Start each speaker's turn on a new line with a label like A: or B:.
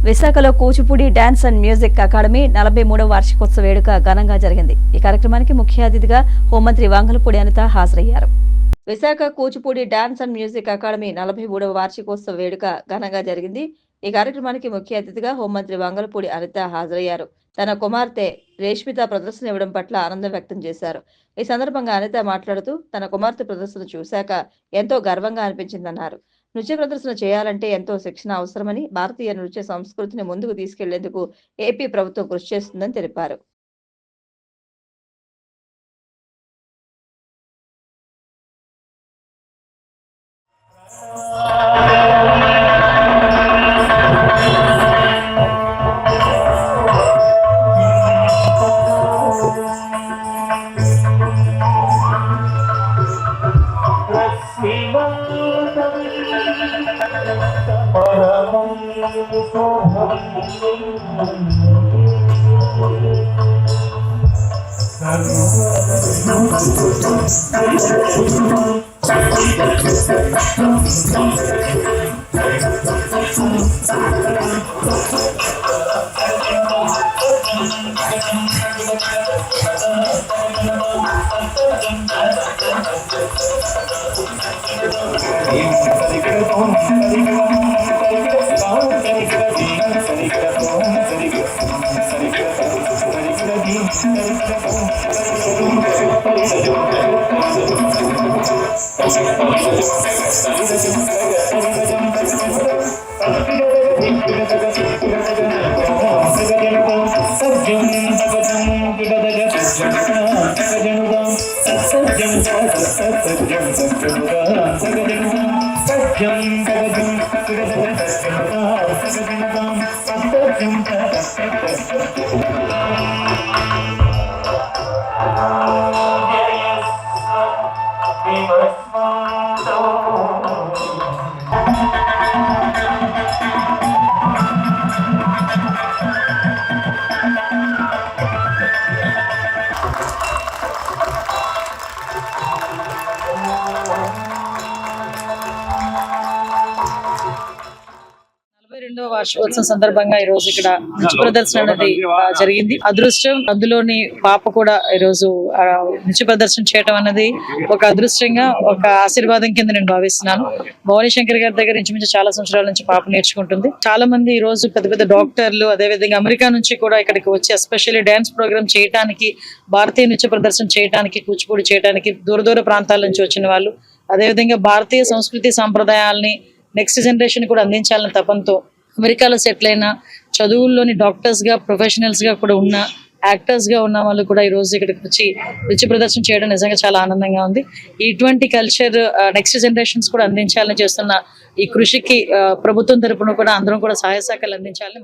A: విశాఖలో Kuchipudi dance and music academy 43వ వార్షికోత్సవ వేడుక ఘనంగా జరిగింది. ఈ కార్యక్రమానికి ముఖ్య అతిథిగా హోంమంత్రి వంగలపూడి అనిత హాజరయ్యారు. Visakha Kuchipudi dance and music academy 43వ వార్షికోత్సవ వేడుక ఘనంగా జరిగింది. ఈ కార్యక్రమానికి ముఖ్య అతిథిగా హోంమంత్రి వంగలపూడి అనిత హాజరయ్యారు. తన కుమార్తె రేష్మిత ప్రదర్శన ఇవ్వడం పట్ల ఆనందం వ్యక్తం చేశారు. ఈ సందర్భంగా అనిత మాట్లాడుతూ తన కుమార్తె ప్రదర్శన చూశాక ఎంతో గర్వంగా అనిపించిందన్నారు. నృత్య ప్రదర్శన చేయాలంటే ఎంతో శిక్షణ అవసరమని, భారతీయ నృత్య సంస్కృతిని ముందుకు తీసుకెళ్లేందుకు ఏపీ ప్రభుత్వం కృషి చేస్తుందని తెలిపారు.
B: వార్షికోత్సవం సందర్భంగా ఈ రోజు ఇక్కడ నృత్య ప్రదర్శన అనేది జరిగింది. అదృష్టం, అందులోని పాప కూడా ఈ రోజు నృత్య ప్రదర్శన చేయడం అనేది ఒక అదృష్టంగా, ఒక ఆశీర్వాదం కింద నేను భావిస్తున్నాను. భవానీ శంకర్ గారి దగ్గర నుంచి చాలా సంవత్సరాల నుంచి పాప నేర్చుకుంటుంది. చాలా మంది ఈ రోజు పెద్ద పెద్ద డాక్టర్లు, అదేవిధంగా అమెరికా నుంచి కూడా ఇక్కడికి వచ్చి ఎస్పెషల్లీ డాన్స్ ప్రోగ్రామ్ చేయడానికి, భారతీయ నృత్య ప్రదర్శన చేయడానికి, కూచిపూడి చేయడానికి దూర దూర ప్రాంతాల నుంచి వచ్చిన వాళ్ళు, అదేవిధంగా భారతీయ సంస్కృతి సాంప్రదాయాల్ని నెక్స్ట్ జనరేషన్ కూడా అందించాలని తపంతో అమెరికాలో సెటిల్ అయిన, చదువుల్లోని డాక్టర్స్ గా, ప్రొఫెషనల్స్ గా కూడా ఉన్న, యాక్టర్స్ గా ఉన్న వాళ్ళు కూడా ఈ రోజు ఇక్కడికి వచ్చి నృత్య ప్రదర్శన చేయడం నిజంగా చాలా ఆనందంగా ఉంది. ఇటువంటి కల్చర్ నెక్స్ట్ జనరేషన్స్ కూడా అందించాలని చేస్తున్న ఈ కృషికి ప్రభుత్వం తరపున కూడా అందరం కూడా సహాయ సహకారాలు అందించాలని